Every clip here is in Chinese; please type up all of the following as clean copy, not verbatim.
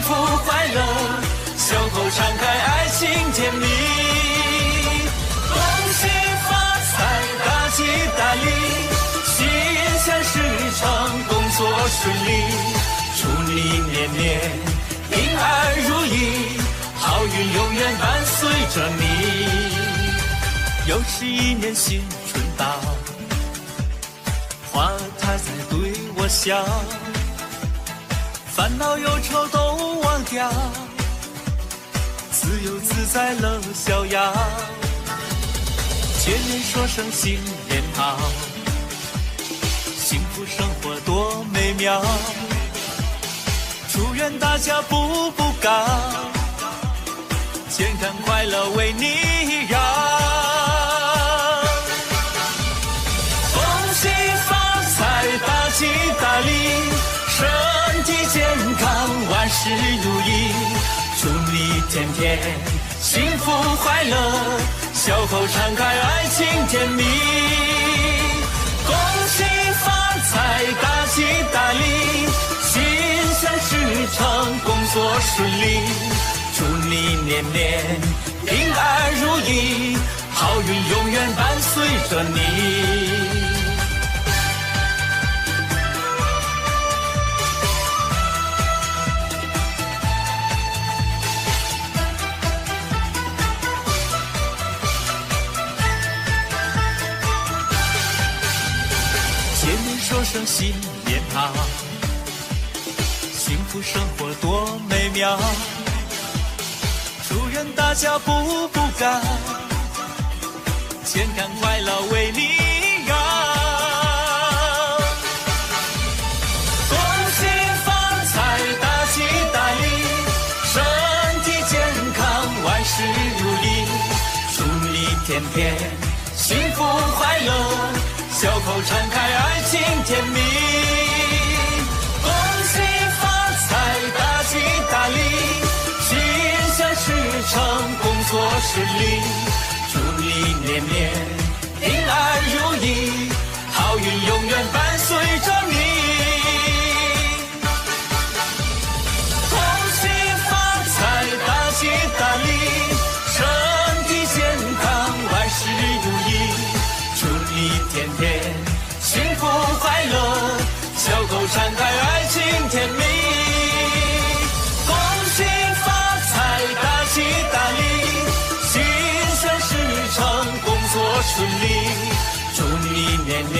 福快乐，笑口常开，爱情甜蜜。恭喜发财，大吉大利，心想事成，工作顺利，祝你年年平安如意，好运永远伴随着你。又是一年新春到，花它在对我笑，烦恼忧愁都忘掉，自由自在乐逍遥。见面说声新年好，幸福生活多美妙，祝愿大家步步高，健康快乐为你绕。恭喜发财，大吉大利，身体健康，万事如意，祝你天天幸福快乐，笑口常开，爱情甜蜜。恭喜发财，大吉大利，心想事成，工作顺利，祝你年年平安如意，好运永远伴随着你。说声新年好，幸福生活多美妙，祝愿大家步步高，健康快乐为你绕。恭喜发财，大吉大利，身体健康，万事如意，祝你天天幸福快乐，笑口常开，爱情甜蜜。恭喜发财，大吉大利，心想事成，工作顺利，祝你年年平安如意，好运永远伴随着你。恭喜发财，大吉大利，身体健康，万事如意，祝你天天幸福快乐，笑口常开，爱情甜蜜。恭喜发财，大吉大利，心想事成，工作顺利，祝你年年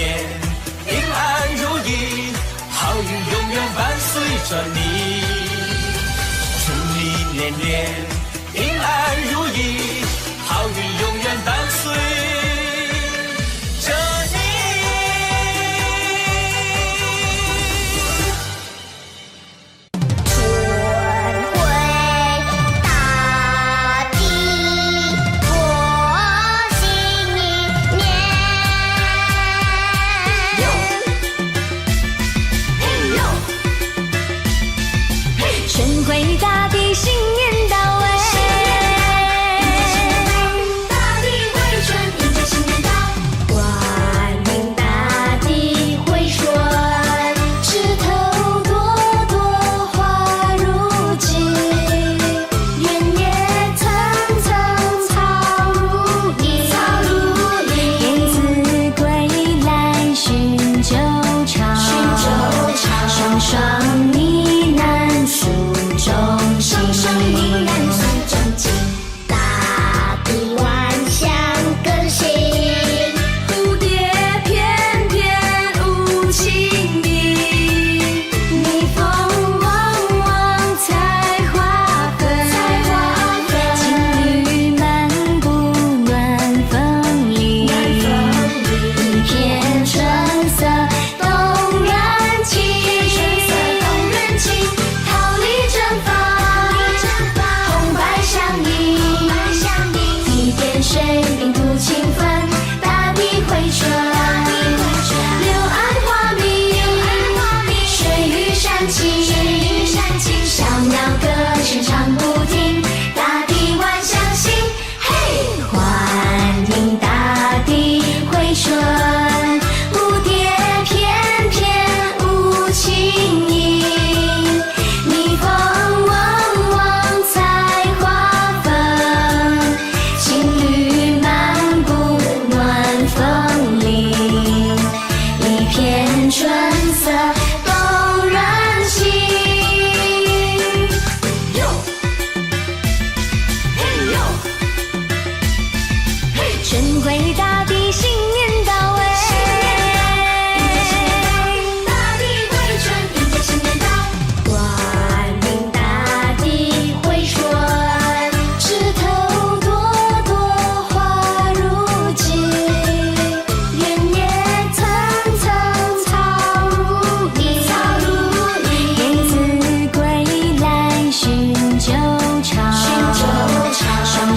平安如意，好运永远伴随着你。祝你年年平安如意，好运永远伴随着你。春回大地，新年到哎，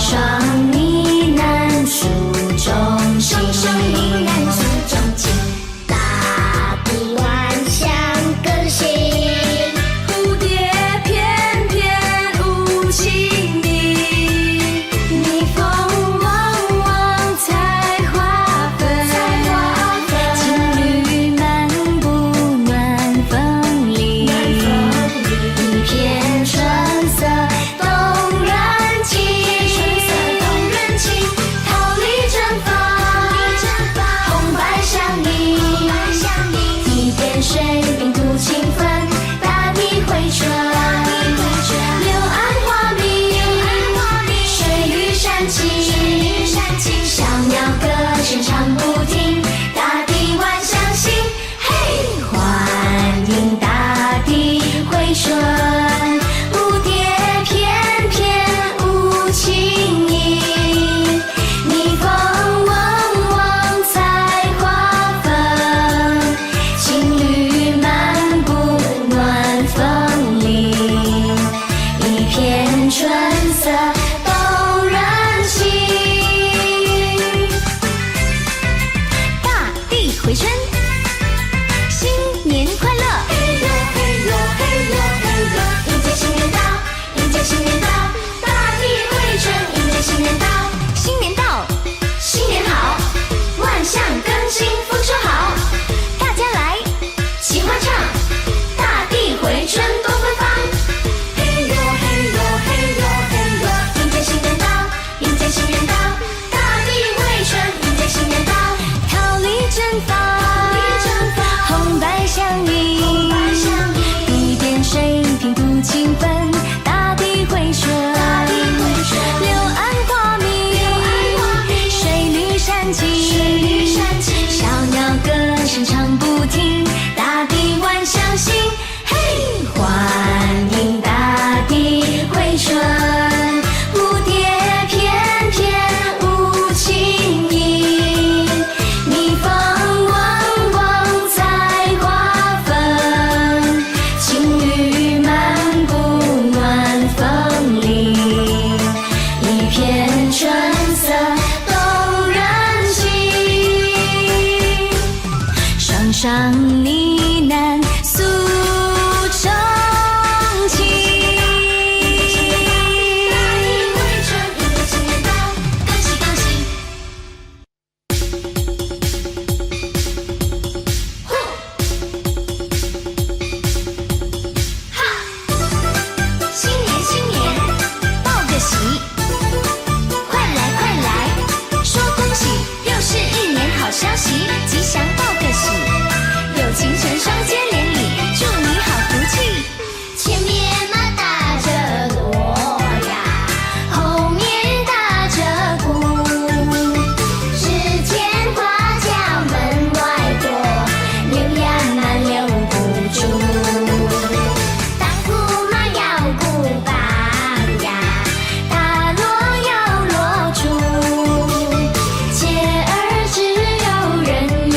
双呢喃诉衷情，双双呢喃诉衷情。大地万象更新，蝴蝶翩翩舞情迷，蜜蜂汪汪采花粉，情侣漫步暖风里，一片春色动人情，桃李正芳，红白相依，一点水冰吐清芬，大地回春，柳暗花明，水绿山青，小鸟歌声唱不停，大地万象新，嘿，欢迎大地回春，蝴蝶翩翩舞情意，蜜蜂嗡嗡采花粉，情侣漫步暖风里，一片春色动人情。大地回春，新年快乐！嘿呦嘿呦嘿呦嘿呦，迎接新年到，迎接新年到，大地回春，迎接新年到，新年到，新年好，万象更新，丰收好，大家来！齐欢唱，大地回春多芬芳。嘿呦嘿呦嘿呦嘿呦，迎接新年到，迎接新年到，大地回春，迎接新年到，桃李正芳，红白相依，一点水平吐清芬，大地回春，柳暗花明，水绿山青，小鸟歌声唱不停，大地万象新，嘿，欢迎大地回春，蝴蝶翩翩舞情意，蜜蜂嗡嗡采花粉，情侣漫步暖风里，一片春色动人情。双双呢喃诉衷情。大地回春，迎接新年到，恭喜恭喜！呼，哈，新年新年，报个喜，快来快来，说恭喜，又是一年好消息，吉祥报个喜，有情成双接连理，祝你好福气。前面马打着锣呀，后面人打着鼓，只见花轿门外过，溜呀慢溜不住。当驸马要鼓棒呀，大锣要锣杵，切儿只有人一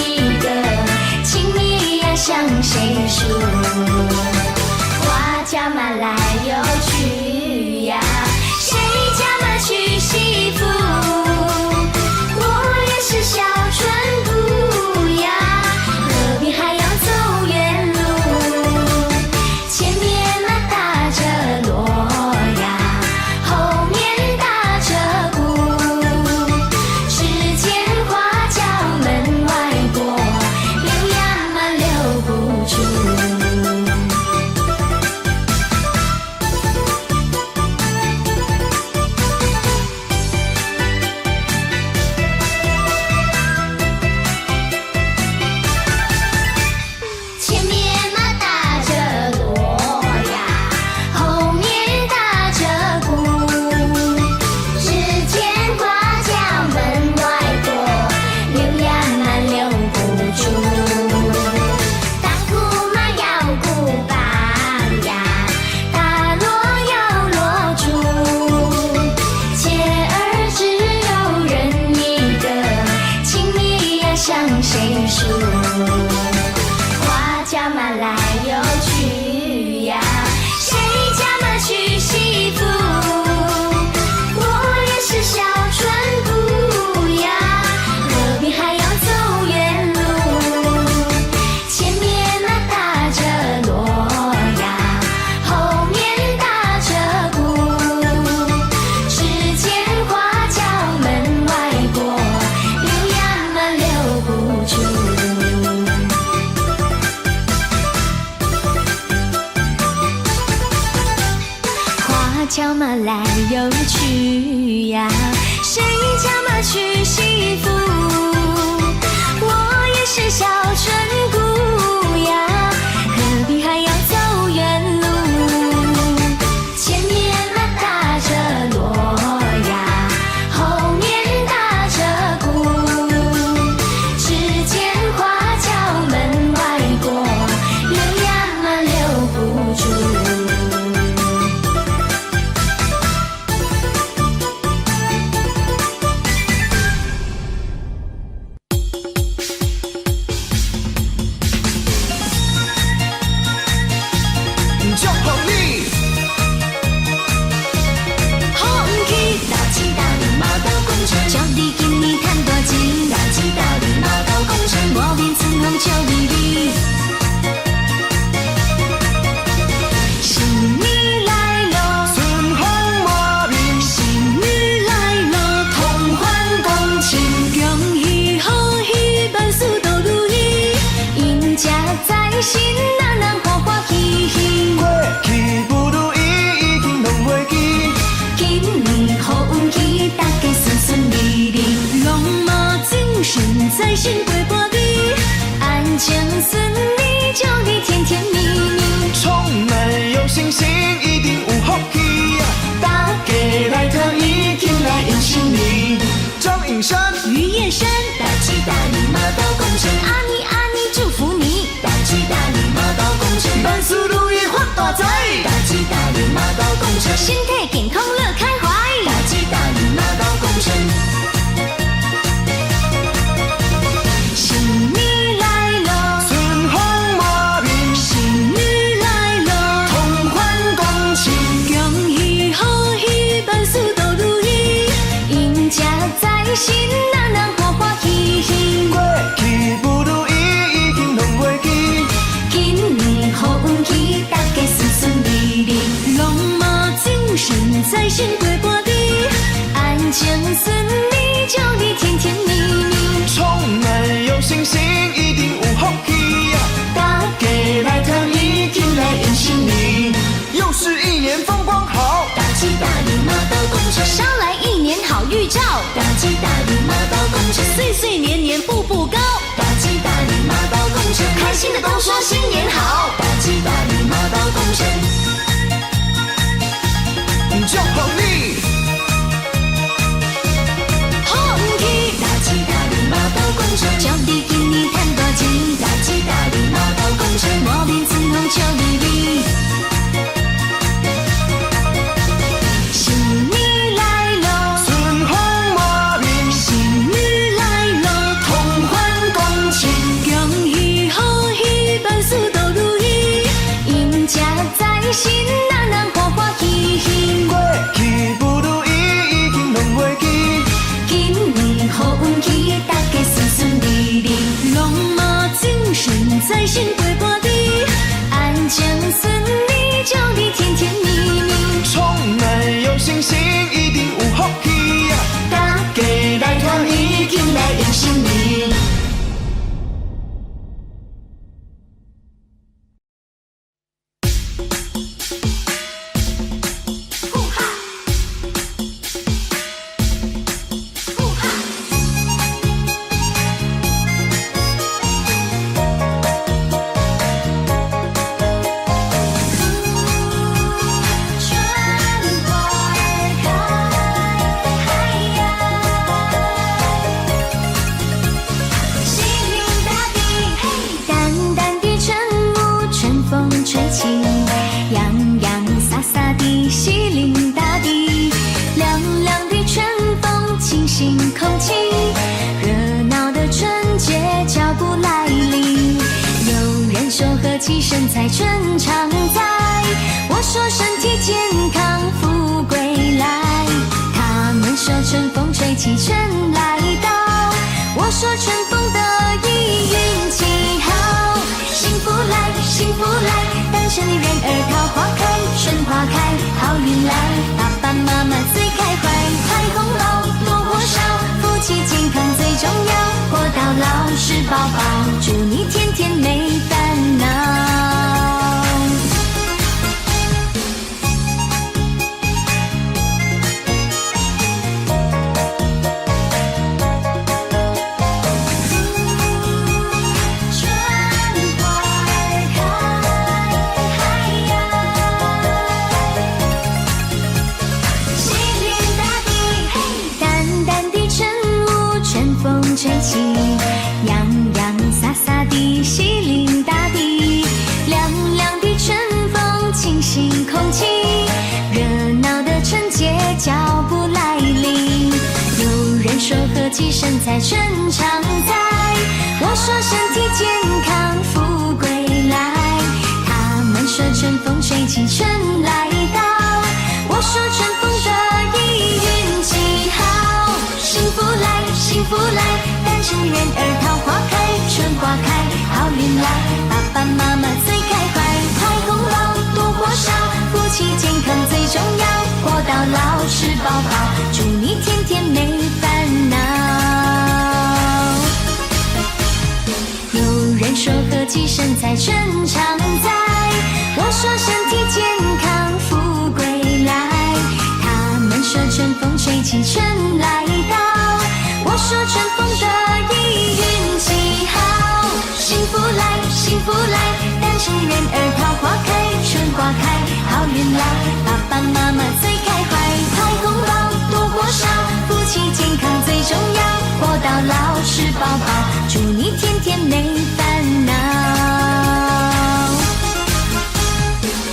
心陪伴你，安静顺利，祝你甜甜蜜蜜。充满有信心，一定有福气呀！大家来听伊，进来迎新年。张颖山、于燕山，大吉大利，马到功成。阿尼阿尼祝福你，大吉大利，马到功成。万事如意发大财，大吉大利，马到功成。身体健康乐开怀，大吉大利，马到功成。新年来了，春风满面，新年来了，同欢共庆，恭喜贺喜，万事都如意，赢家在心，人人欢欢喜喜。过去不如意，已经拢袂记。今年好运气，大家顺顺利利，龙马精神在心陪伴你，安静顺利，祝你甜甜蜜蜜。充满有信心，一定有福气呀！大家来听伊，进来迎新年。又是一年风光好，大吉大利，马到功成。捎来一年好预兆，大吉大利，马到功成。岁岁年年步步高，大吉大利，马到功成。开心的都说新年好，大吉大利，马到功成。祝福你，好运气，大吉大利，马到功成。祝你今年赚大钱，大吉大利，马到功成。满面春风笑眯眯。新年来了，春风满面，新年来了，同欢共庆。恭喜贺喜，万事都如意，赢家在心，人人欢欢喜喜。过去不如意，已经拢袂记。今年好运气，大家顺顺利利，龙马精神在心陪伴你，安静顺利，祝你甜甜蜜蜜。充满有信心，一定有福气呀！大家来听伊，进来迎新年。淡淡的晨雾，春风吹起，洋洋洒洒的西林大地，凉凉的春风清新空气，热闹的春节脚步来临。有人说和气生财春常在，我说身体健康富贵来。他们说春风吹起春来到，我说春风得意运气好。幸福来，幸福来，单身的人儿桃花开，春花开，好运来，爸爸妈妈最开怀，开红包多火烧，夫妻健康最重要，活到老吃饱饱，祝你天天没烦恼。吹起，洋洋洒洒的西林大地，凉凉的春风清新空气，热闹的春节脚步来临。有人说和气生财春常在，我说身体健康富贵来。他们说春风吹起春来到，我说春风得意运气好。幸福来，幸福来，单身人儿桃花开，春花开，好运来，爸爸妈妈最开怀，开红包多火烧，夫妻健康最重要，活到老吃饱饱，祝你天天没烦恼。有人说和气生财春常在，我说身体健康富贵来。他们说春风吹起春来到，我说春风得意运福来，单身人儿桃花开，春花开，好运来，爸爸妈妈最开怀，财红包多过少，夫妻健康最重要，活到老吃饱饱，祝你天天没烦恼。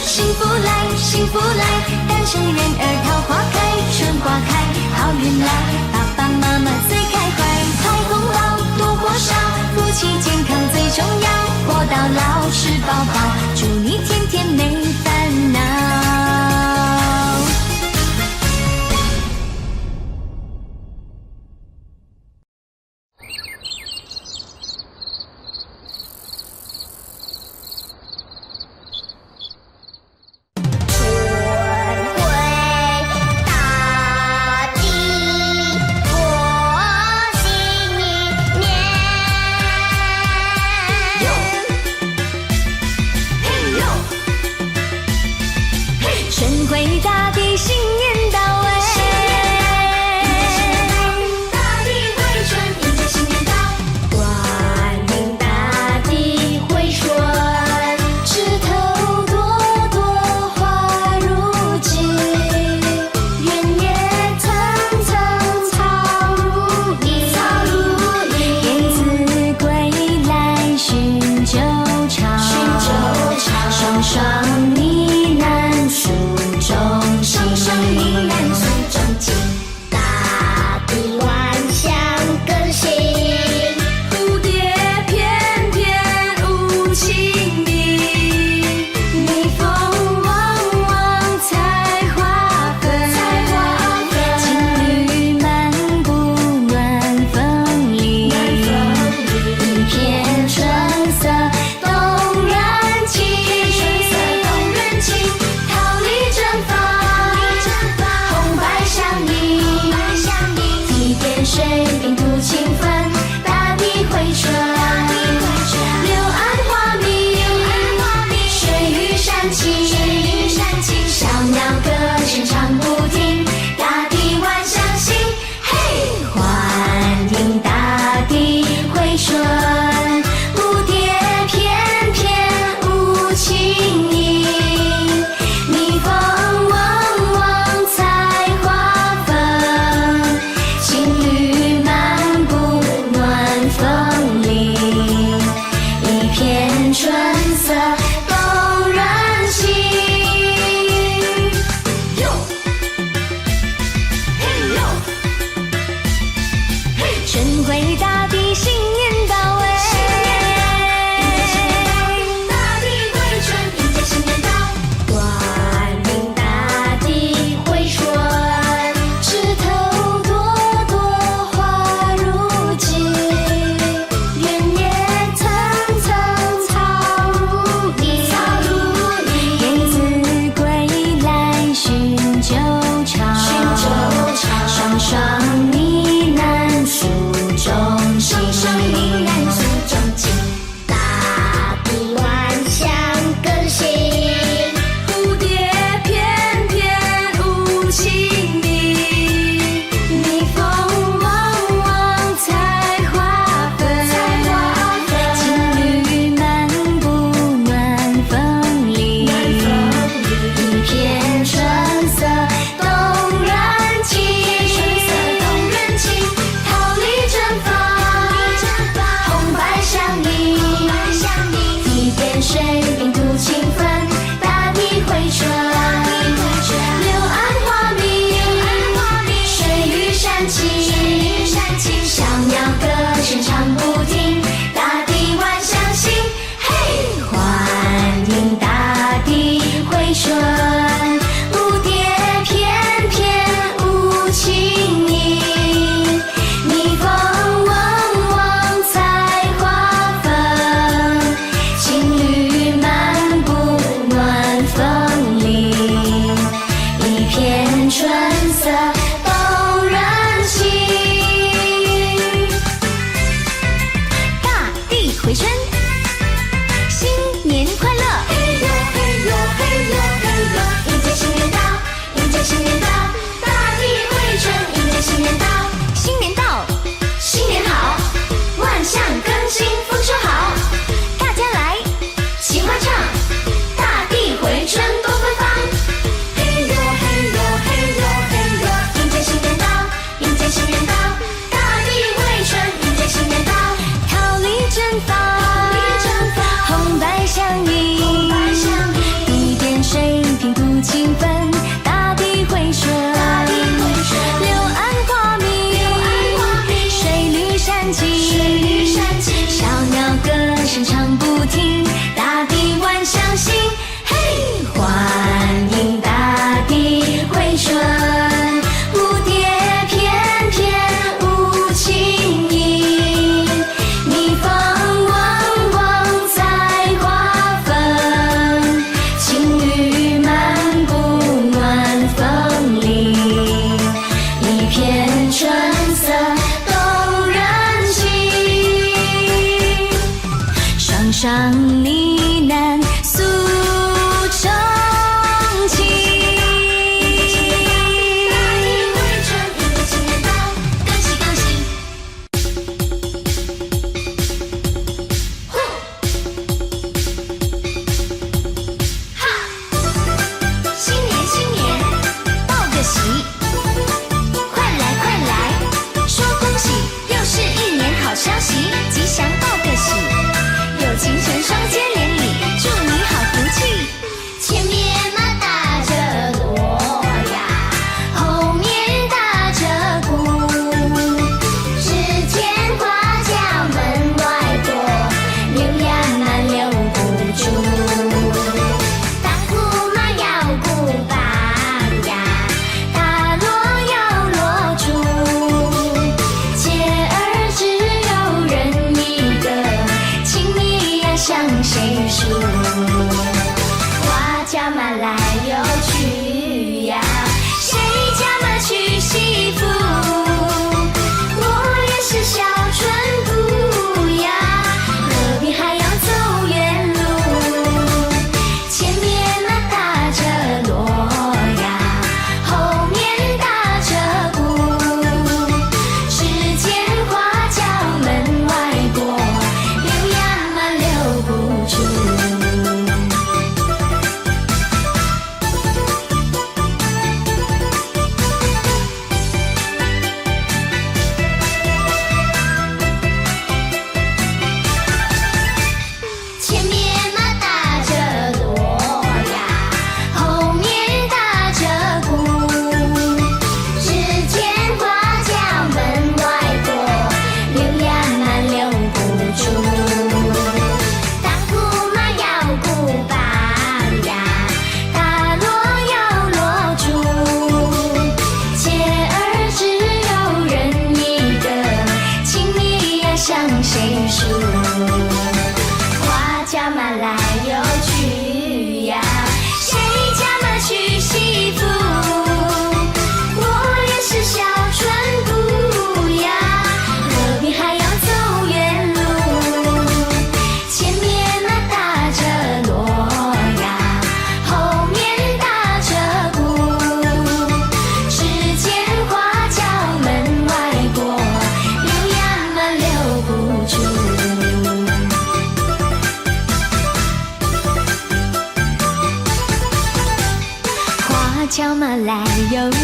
幸福来，幸福来，单身人儿桃花开，春花开，好运来，爸爸妈妈最开怀，财红包多过少，夫妻健康最重要，活到老吃饱饱，祝你天天没烦恼。春回大地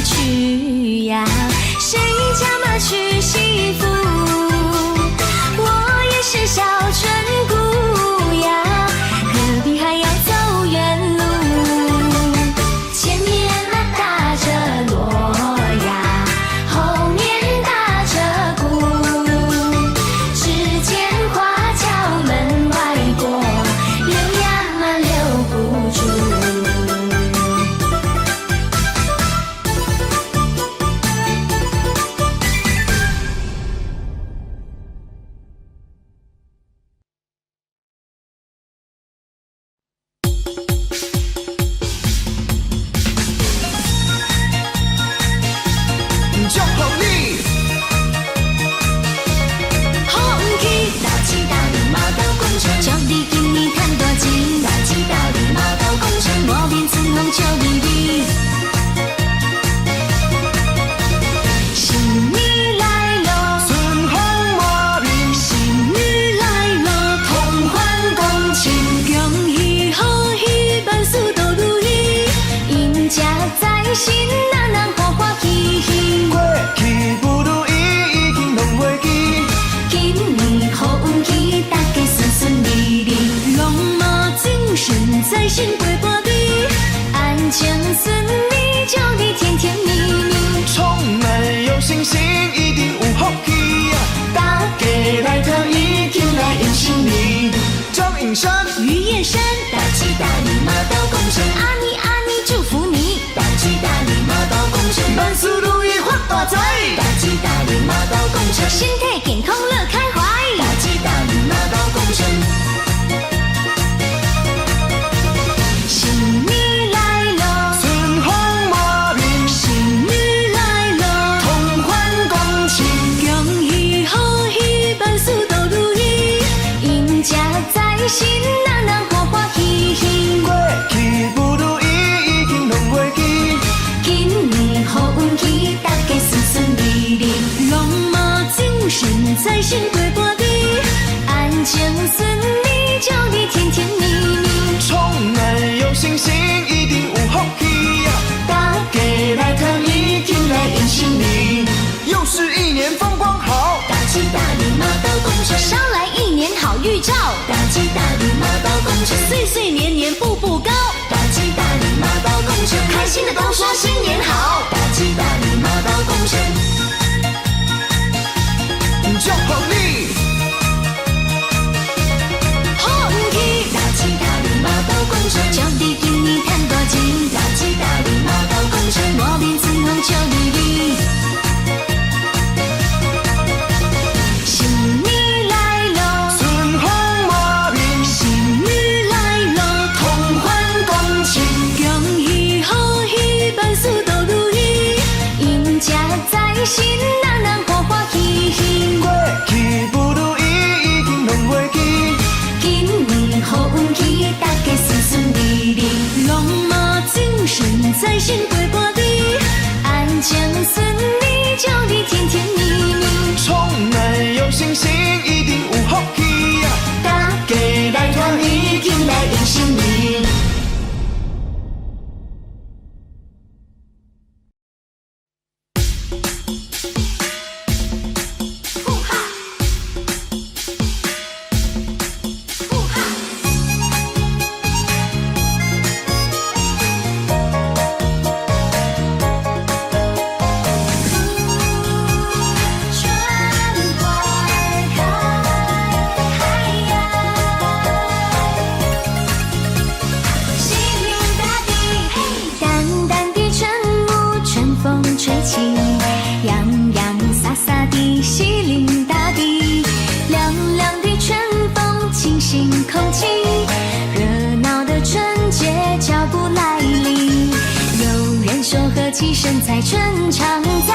去呀，谁家麻娶媳妇？我也是小村姑呀，何必还要走远路？前面打着锣呀，后面打着鼓，只见花轿门外过，溜呀溜不住。祝福你，好运气，大吉大利，马到功成。祝你今年赚大钱，大吉大利，马到功成。莫面春风笑微微。新年来咯，春风满面，新年来咯，同欢共庆，恭喜贺喜，万事都如意，赢家在心，人人欢欢喜喜。过去不如意已经拢袂记，今年好运气，大家顺顺利利，龙马精神在心过半日，安全顺利，祝你甜甜蜜蜜。充满有信心，一定有福气呀！大家来讨一天来迎新年，张颖山、于燕山，大吉大利，马到功成。阿尼阿尼祝福你，大吉大利，马到功成。万事如意发大财，大吉大利，马到功成。身体健康乐开怀，大吉大利，马到功成。新年来咯，春风满面，新年来咯，同欢共庆，恭喜贺喜，万事都如意，赢家在心，人人欢欢喜喜。过去不如意已经拢袂记，今年好运气，大家顺顺利利，龙马精神在心过半日，安全顺利，祝你甜甜蜜蜜。充满有信心，一定有福气呀！大家来讨一天来迎新年，又是一年风光好，大吉大利，马到功成。捎来一年好预兆，大吉大利，马到功成。岁岁年年步步高，大吉大利，马到功成。开心的都说新年好，大吉大利，马到功成。祝福你，好运气，大吉大利，马到功成。祝你今年赚大钱，大吉大利，马到功成。莫面春风笑微微。新年来咯，春风满面，新年来咯，同欢共庆，恭喜贺喜，万事都如意，赢家在心，人人欢欢喜喜。过去不如意已经拢袂记，今年好运气，大家顺顺利利，龙马精神在心过半日，安全顺利，祝你甜甜蜜蜜。充满有信心，一定有福气呀！大家来讨一天来迎新年。气身材春常在，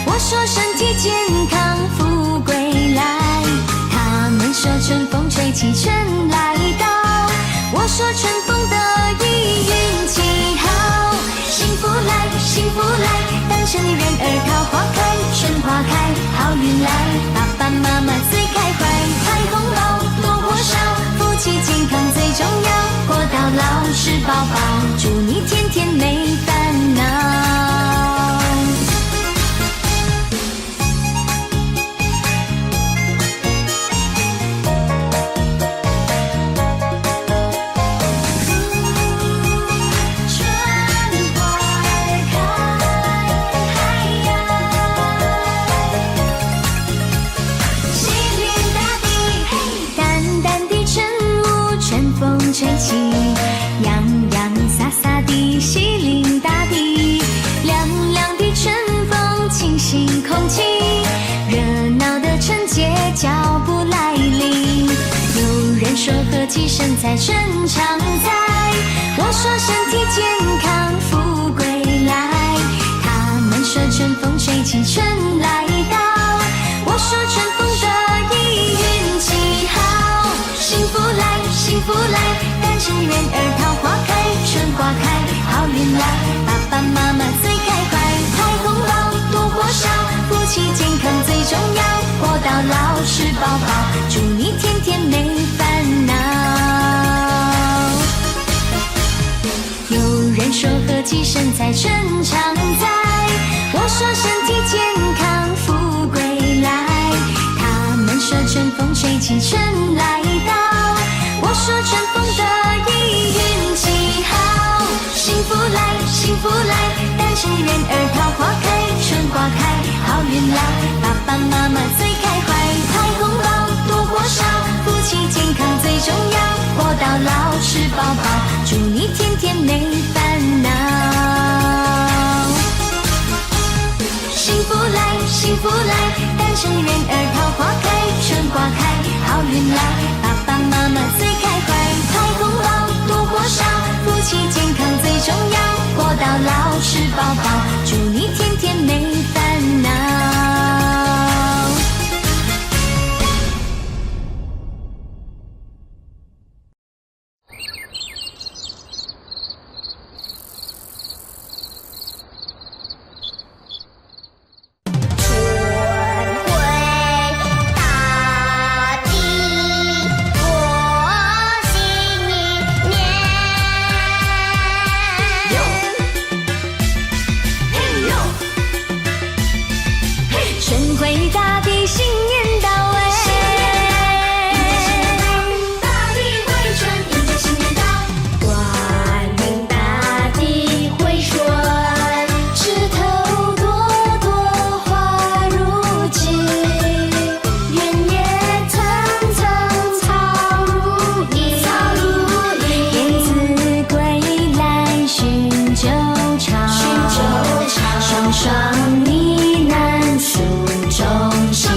我说身体健康富贵来，他们说春风吹起春来到，我说春风得意运气好，幸福来幸福来，单身的人儿桃花开，春花开好运来，爸爸妈妈最开怀，开红包多火烧，夫妻健康最重要，活到老吃饱饱，祝你天天没烦恼。爸妈妈最开怀，开红包多火烧，夫妻健康最重要，活到老吃饱饱，祝你天天没烦恼。有人说和气生财春常在，我说身体健康富贵来，他们说春风吹起春来到，我说春风得意运气好，幸福来幸福来，单身人儿桃花开，春花开好运来，爸爸妈妈最开怀，开红包多火烧，夫妻健康最重要，活到老吃饱饱，祝你天天没烦恼。幸福来幸福来，单身人儿桃花开，春花开好运来，爸爸妈妈最开怀，开红包多火烧，夫妻健康最重要，活到老吃饱饱，祝你天天没烦恼。春回大地，新年到哎！大地回春，迎接新年到。欢迎大地回春，枝头朵朵花如锦，原野层层草如茵。燕子归来寻旧巢，双双呢喃诉衷心。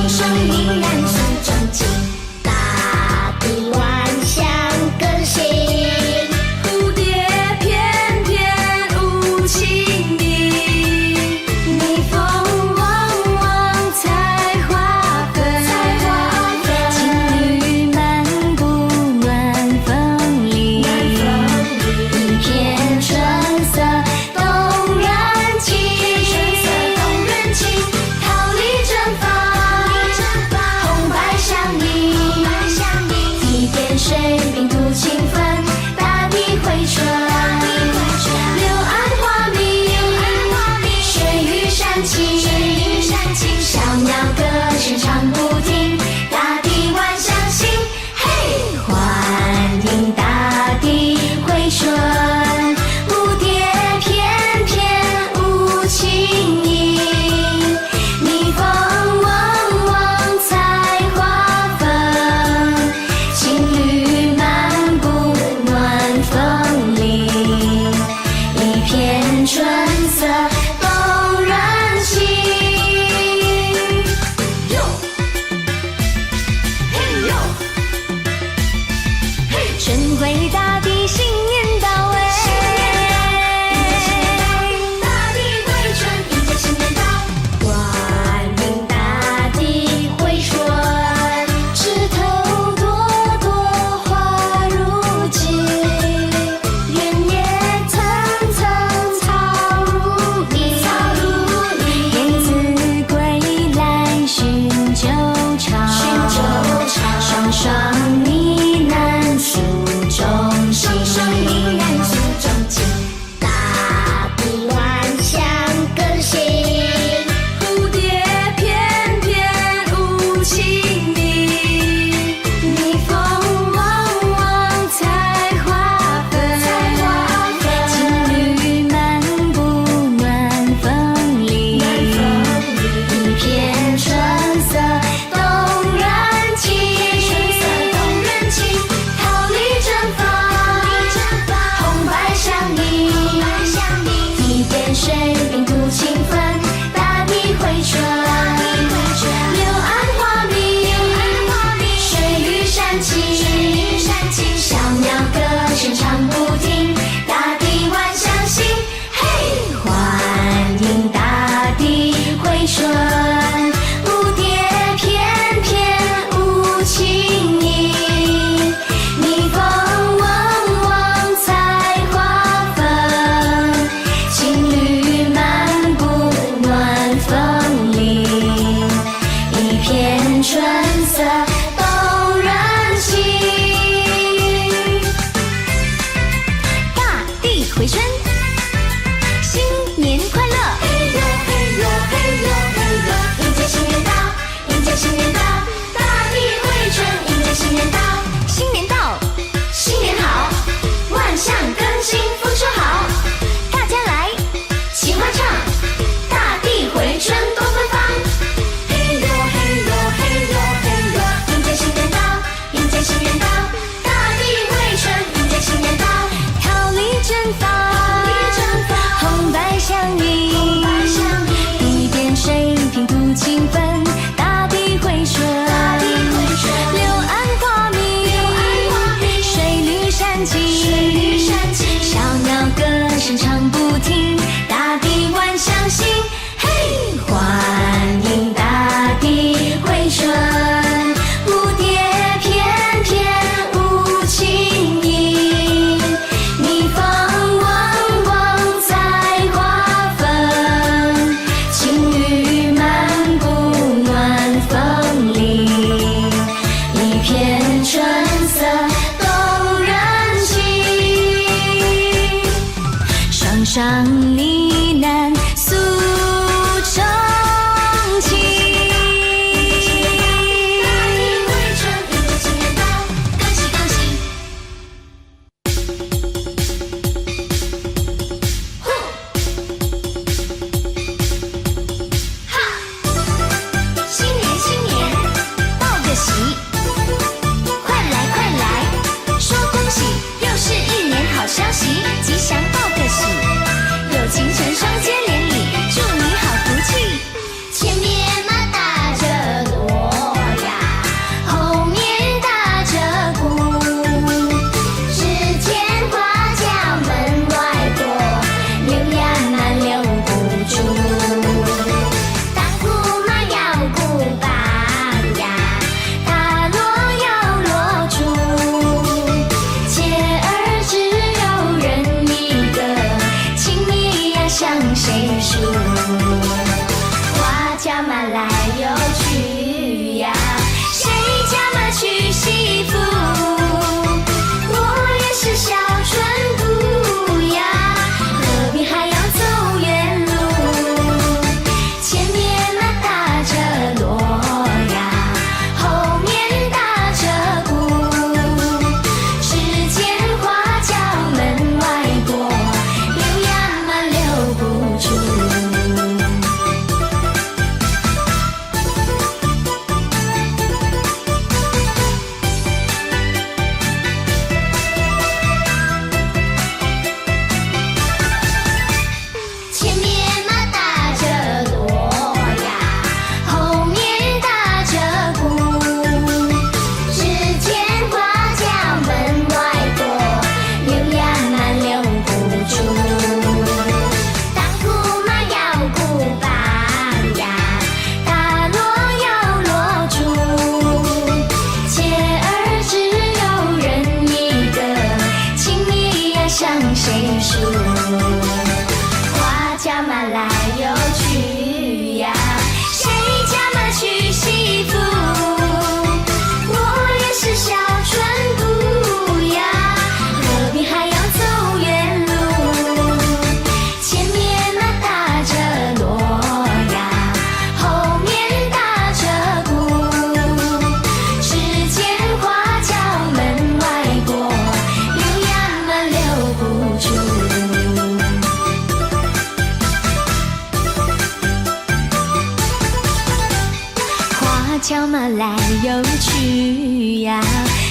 叫马来又去呀，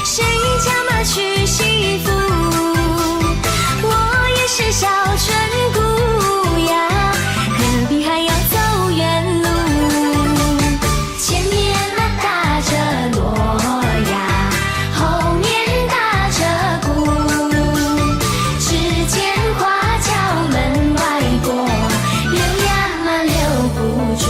谁叫马娶媳妇？我也是小村姑呀，何必还要走远路？前面马打着锣呀，后面打着鼓，只见花轿门外过，留呀嘛留不住。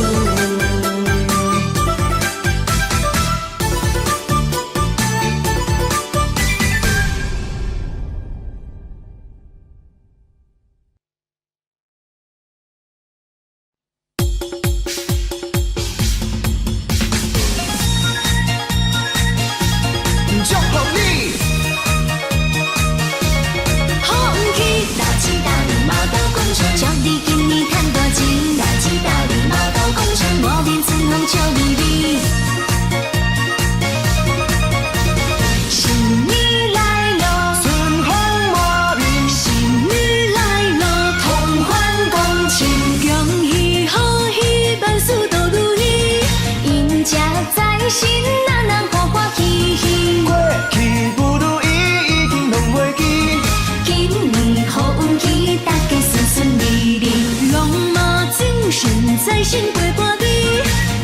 在心过过的，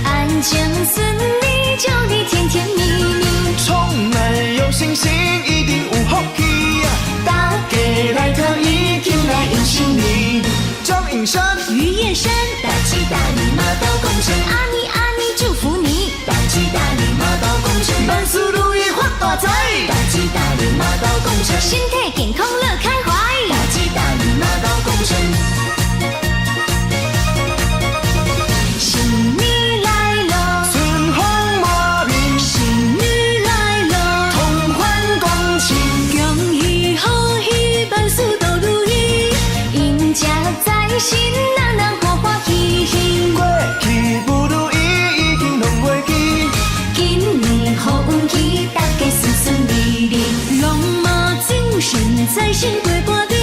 安将顺利，祝你甜甜蜜蜜，充满有信心，一定有福气呀！大家来看，一定来迎新年。张颖山、于燕山，大吉大利，马到功成。阿尼阿尼祝福你，大吉大利，马到功成。万事如意发大财，大吉大利，马到功成。身体健康乐开怀，大吉大利，马到功成。心人人欢欢喜喜，过去不如意，已经拢袂记。今年好运气，大家顺顺利利，龙马精神在心过过的，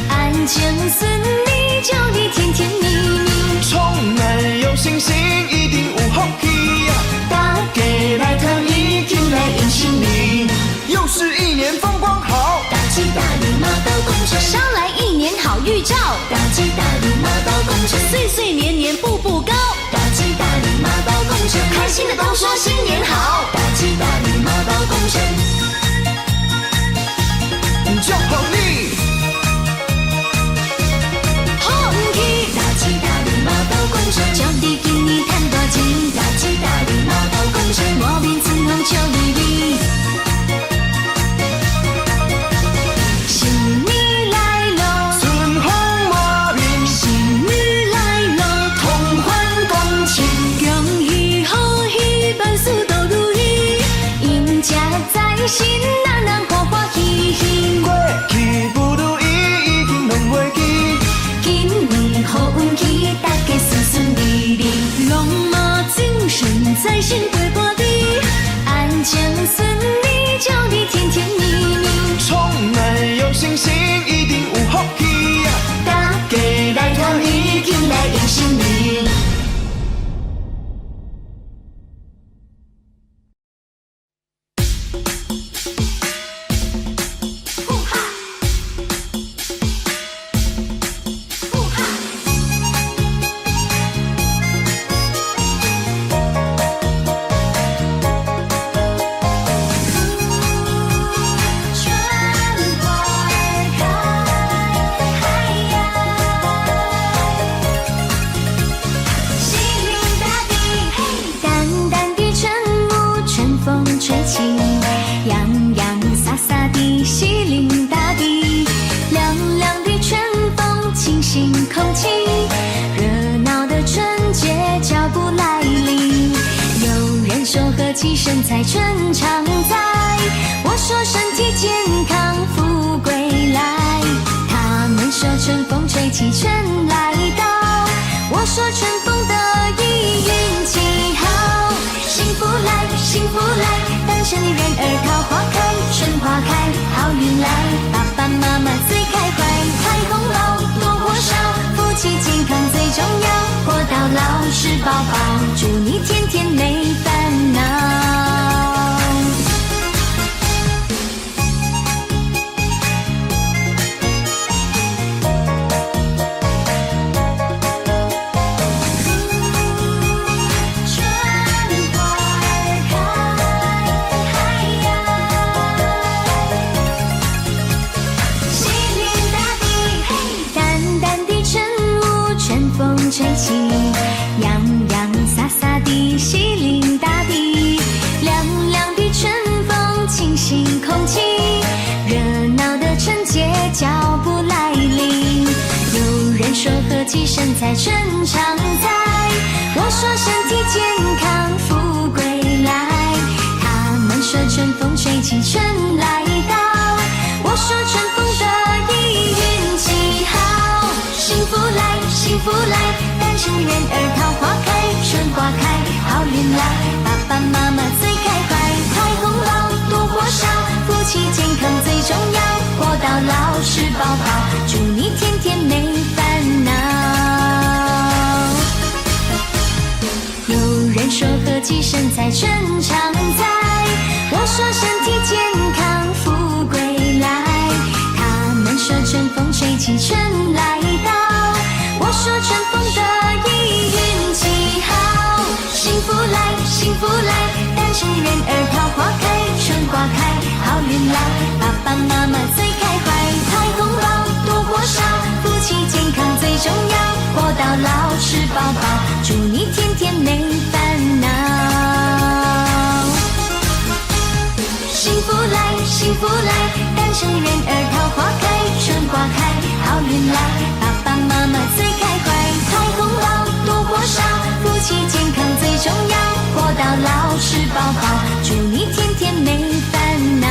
安将顺利，祝你甜甜蜜蜜，充满有信心，一定有福气呀！大家来看，一定来迎新年，又是一年风光好，大吉大利，马到功成。捎来一年好预兆，大吉大利，马到功成。岁岁年年步步高，大吉大利，马到功成。开心的都说新年好，大吉大利，马到功成。祝福你，好运气，大吉大利，马到功成。祝你今年赚大钱，大吉大利，马到功成。莫面春风笑微微。心人人欢欢喜喜，过去不如意，已经拢袂记。今年好运气，大家顺顺利利，龙马精神在心过过的，安将顺利，祝你甜甜蜜蜜，充满有信心，一定有福气呀！大家来看，已经来迎新年。气身材春常在，我说身体健康富贵来，他们说春风吹起春来到，我说春风得意运气好，幸福来幸福来，单身的人儿桃花开，春花开好运来，爸爸妈妈最开怀，开红包多火烧，夫妻健康最重要，活到老吃饱饱，祝你天天没烦恼。财身常在。我说身体健康，富贵来。他们说春风吹起，春来到。我说春风得意，运气好。幸福来，幸福来，单身人儿桃花开，春花开，好运来。爸爸妈妈最开怀，财红包多或少，夫妻健康最重要，活到老吃饱饱，祝你天天没烦恼。有人说和气生财，身常在。我说身体健康，富贵来。他们说春风吹起，春来到。我说春风得意，运气好。幸福来，幸福来，单身人儿桃花开，春花开，好运来。爸爸妈妈最开怀，财红包多或少，夫妻健康最重要，活到老吃饱饱，祝你天天没烦恼。幸福来，幸福来，单身人儿桃花开，春花开，好运来。爸爸妈妈最开怀，财红包多或少，夫妻健康最重要，活到老吃饱饱，祝你天天没烦恼。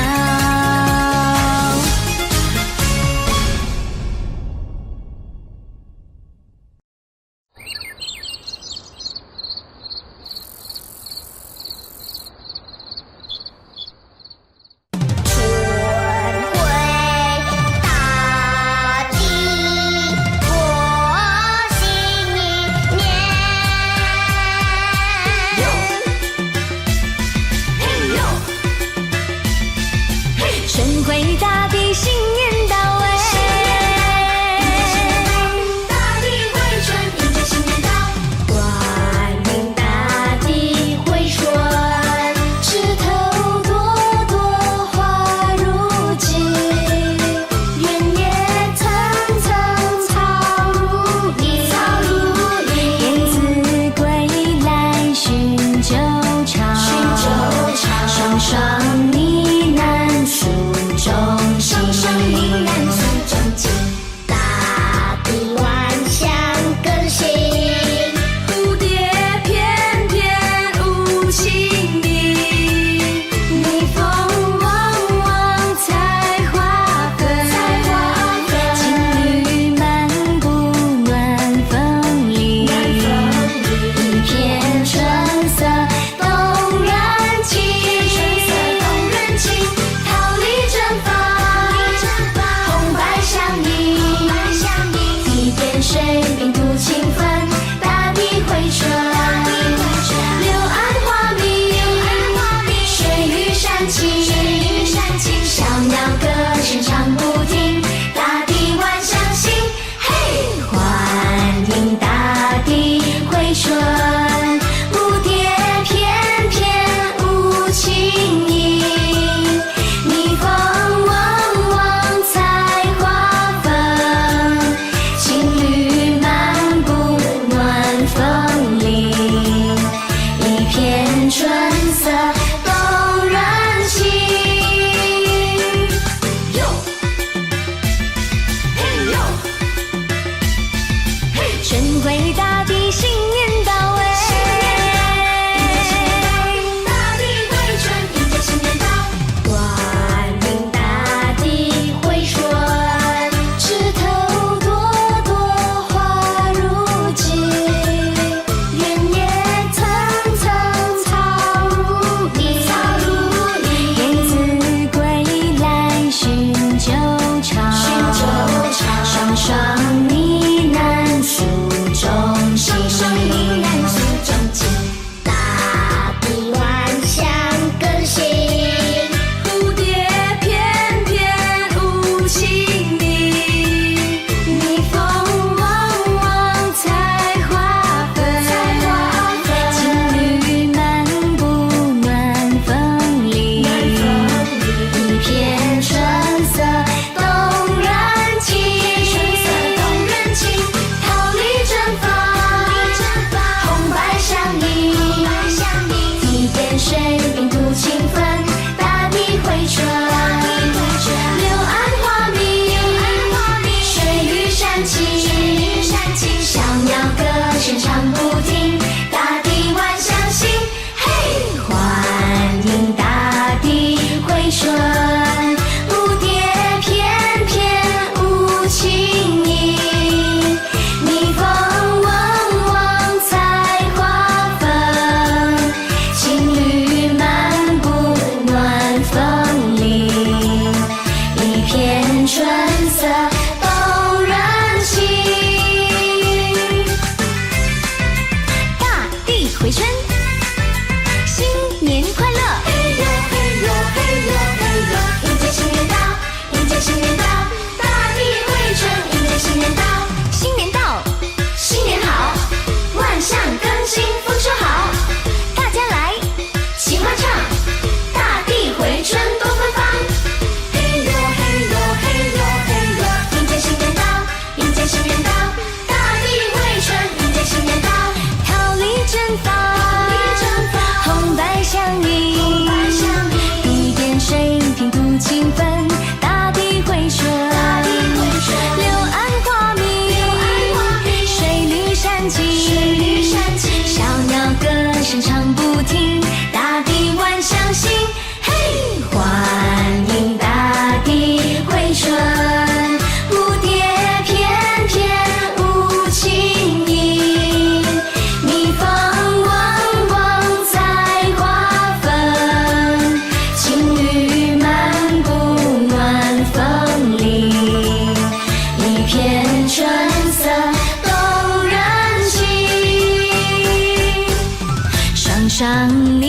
唱呢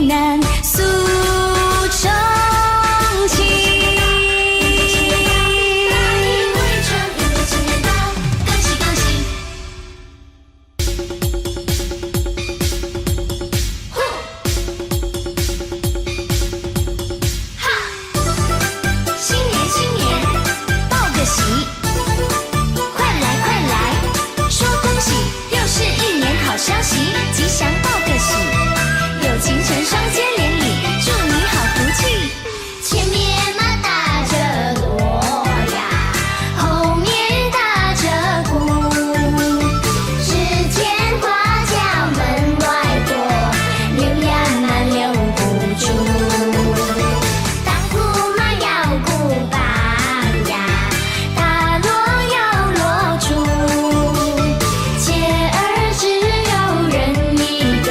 喃诉衷情。大地回春，迎接新年到，恭喜恭喜！新年新年，报个喜！快来快来，说恭喜！又是一年好消息，吉祥报个喜！有情成双接连理，祝你好福气！前面马打着锣呀，后面打着鼓，只见花轿门外过，溜呀嘛溜不住。当铺马要鼓棒呀，打锣要锣珠，切儿只有人一个，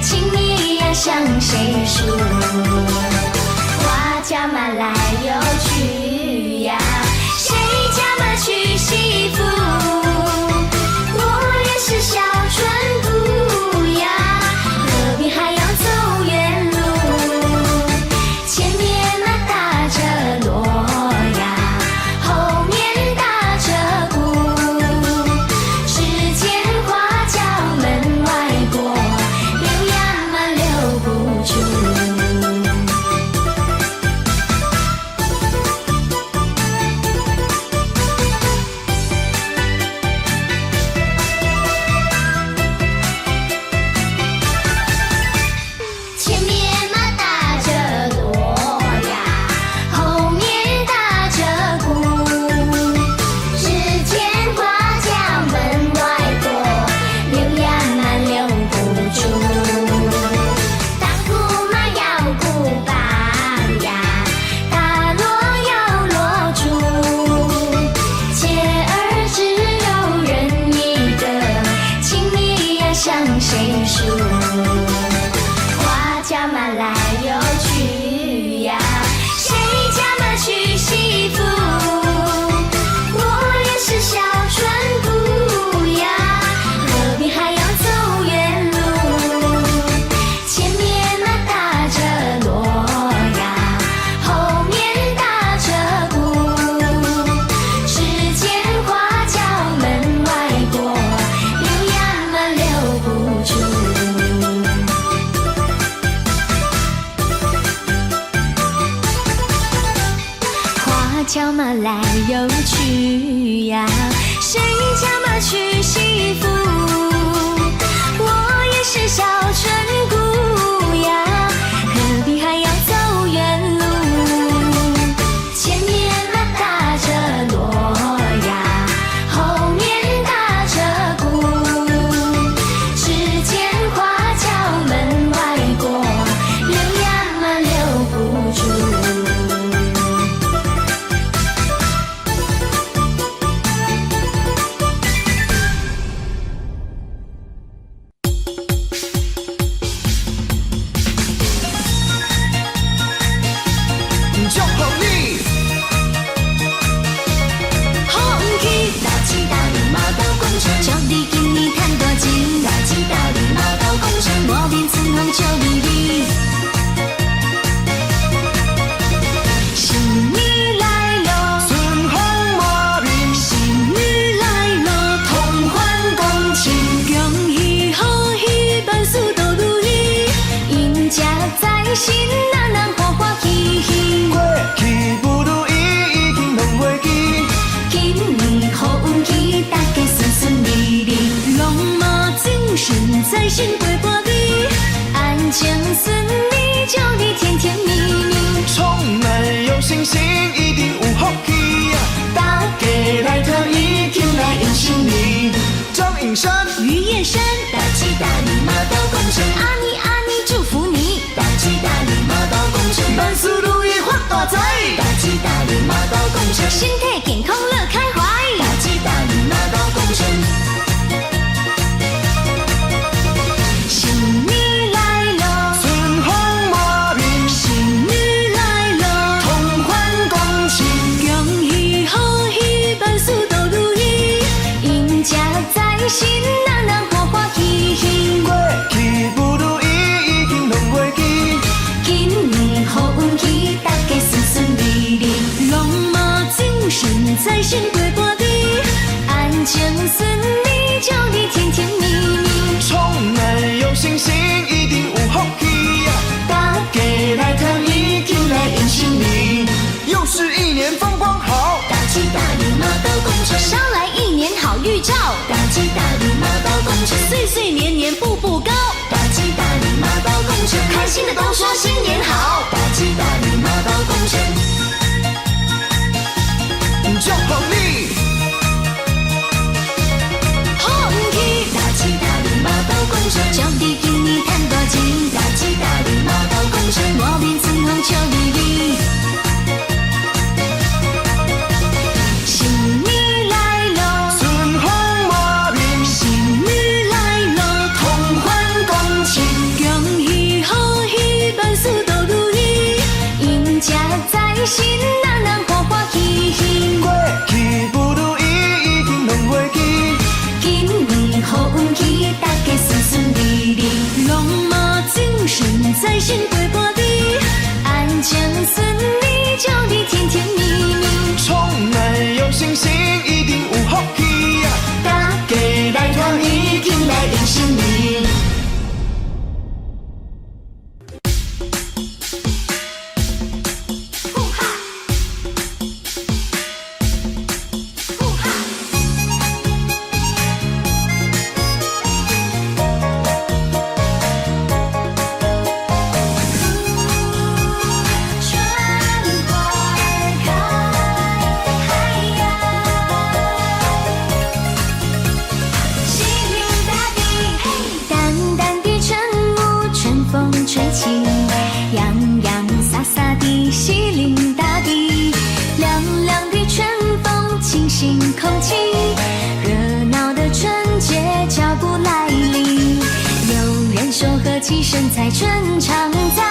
情谊呀向谁诉？花轿马来又去呀，谁家嘛娶媳妇？我也是小春姑呀，何必还要走远路？前面嘛打着锣呀，后面打着鼓，只见花轿门外过，溜呀嘛溜不住。前面嘛打着锣呀，后面打着鼓，只见花轿门外过，溜呀嘛溜不住。当铺马要鼓棒呀，打锣要锣珠，切儿只有人一个，情谊呀向谁诉？花轿马来又去呀，谁家嘛娶媳妇？我也是小春姑呀，何必还要走远路？前面嘛打着锣呀，后面打着鼓，只见花轿门外过，溜呀嘛溜不住。花轿马来又去呀，谁家嘛娶媳妇？我也是小春姑呀，何必还要走远路？前面嘛打着锣呀，后面打着鼓，只见花轿门外过，溜呀嘛溜不住。祝福你，好运气，大吉大利，马到功成。祝你今年赚大钱，大吉大利，马到功成。我面春风笑咪咪。新年来咯，春风满面，新年来咯，同欢共庆，恭喜贺喜，万事都如意，迎接在心，人人欢欢喜喜。过去不如意已经拢袂记，今年好运气，大家顺顺利利，龙马精神，财神陪伴你，安静顺利，祝你甜甜蜜蜜。充满有信心，一定有福气呀！大家来特意听来迎新年，张颖山、于燕山，大吉大利，马到功成。阿尼阿尼祝福你，大吉大利，马到功成。万事如意发大财，大吉大利，马到功成。身体健康乐开怀，大吉大利，马到功成。新年来咯，春风满面，新年来咯，同欢共庆，恭喜贺喜，万事都如意，迎接在心，人人欢欢喜喜。过去不如意已心过半日，安静顺利，祝你甜甜蜜蜜。充满有信心，一定有福气呀！大家来看一起来迎新年，又是一年风光好，大吉大利，马到功成，捎来一年好预兆，大吉大利，马到功成，岁岁年年步步高。大吉大利，马到功成，开心的都说新年好，大吉大利，马到功成，祝福你！好运气，大吉大利，马到功成，祝你今年赚大钱，大吉大利，马到功成，满面春风笑眯眯。新年来了，春风满面，新年来了，同欢共庆，恭喜贺喜，万事都如意，迎接在心，人人欢欢喜喜。过去不如意，一定拢袂记。今年好运气，大家顺顺利利，龙马精神，在心过半日，安静顺利，祝你甜甜蜜蜜。充满有信心，一定有福气呀！大家来团圆，进来迎新年。春花开，西岭大地，淡淡的晨雾，春风吹起，洋洋洒洒的西岭大地，凉凉的春风清新空气，热闹的春节脚步来临。有人说和气生财，春常在，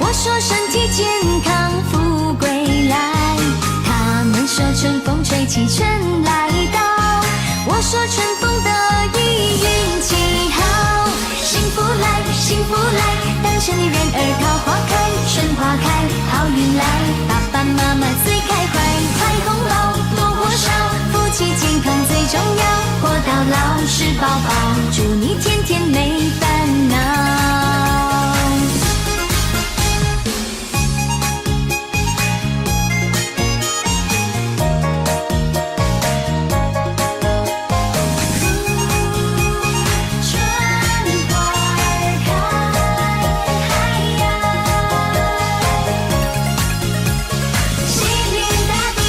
我说身体健康，富贵来。他们说春风吹起，春来到，我说春风得意，运气好，幸福来，幸福来，单身的人儿桃花开，春花开，好运来，爸爸妈妈最开怀，开红包，多火烧，夫妻健康最重要，活到老实宝宝，祝你天天没烦恼。春花开，西岭大地，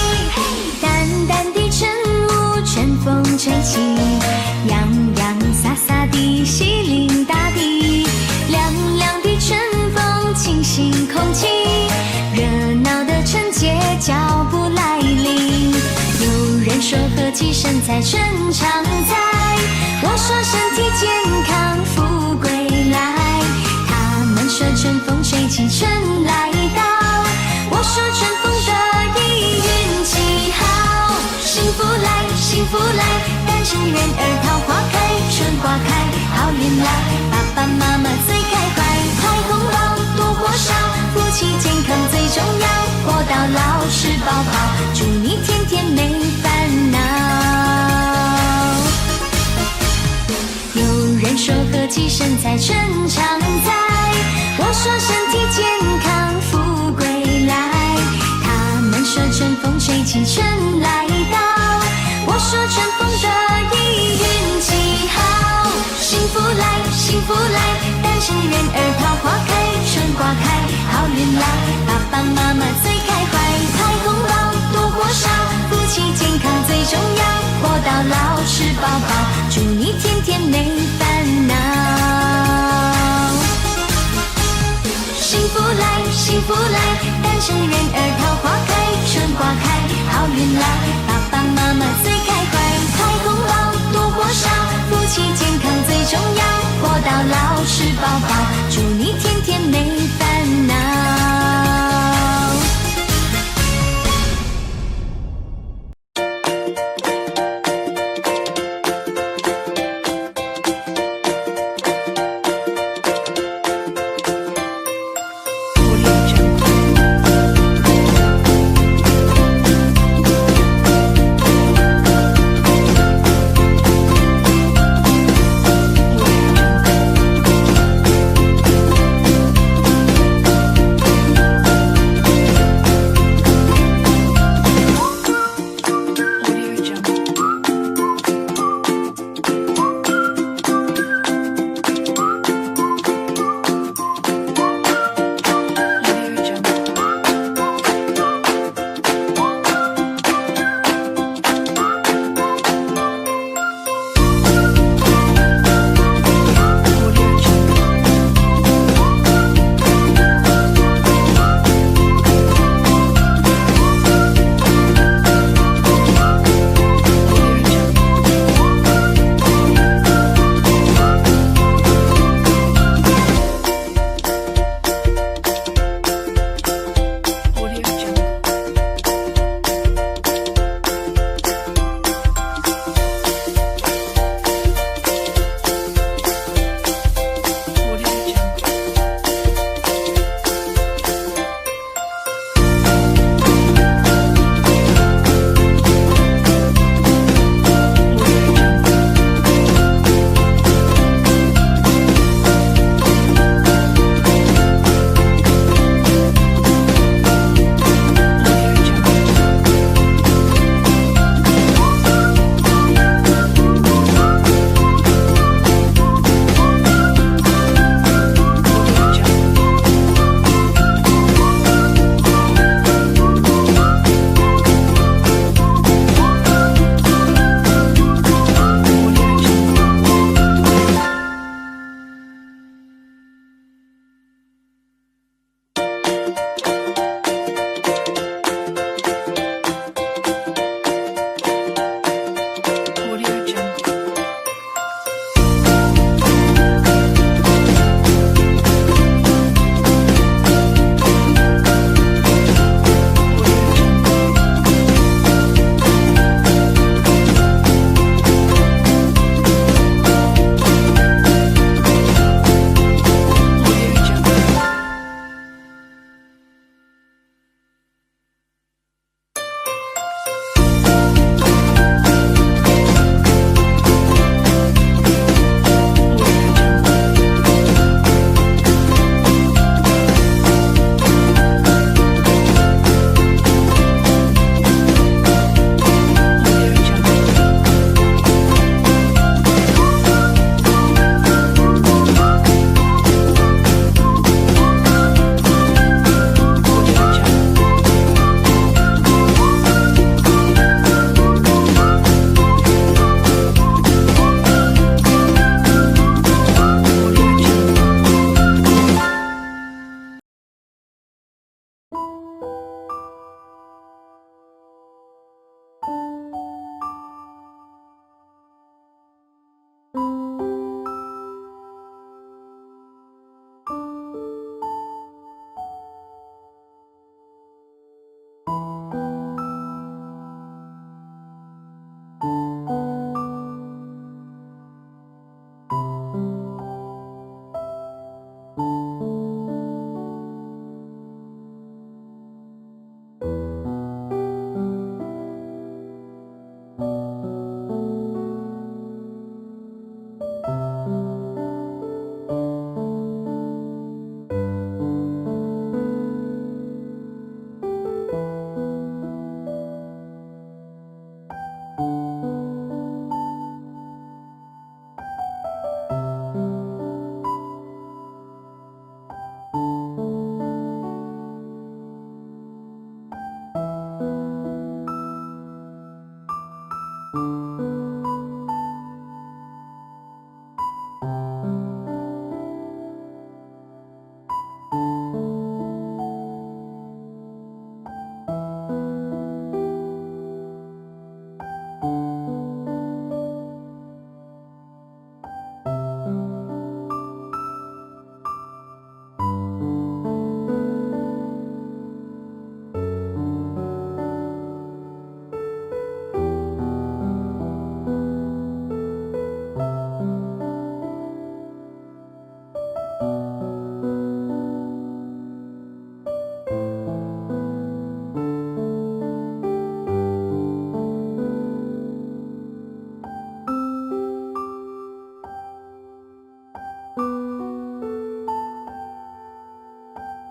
淡淡的晨雾，春风吹起，洋洋洒洒的西岭大地，凉凉的春风清新空气，热闹的春节脚步来临。有人说和气生财，春常在，我说身体健康，富贵来。他们说春风吹起，春来到，我说春风得意，运气好，幸福来，幸福来，单身人儿桃花开，春花开，好运来，爸爸妈妈最开怀，开红包，多火烧，夫妻健康最重要，活到老实宝宝，祝你天天没烦恼。有人说和气生财，春常在，我说身体健康，富贵来。他们说春风吹起，春来到，我说春风得意，运气好，幸福来，幸福来，单身人儿桃花开，春花开，好运来，爸爸妈妈最开怀，开红包，多火烧，夫妻健康最重要，活到老实宝宝，祝你天天没烦恼。幸福来，幸福来，单身人儿桃花开，春花开，好运来，爸爸妈妈最开怀，开红包，多火烧，夫妻健康最重要，活到老实宝宝，祝你天天没烦恼。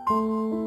Thank you.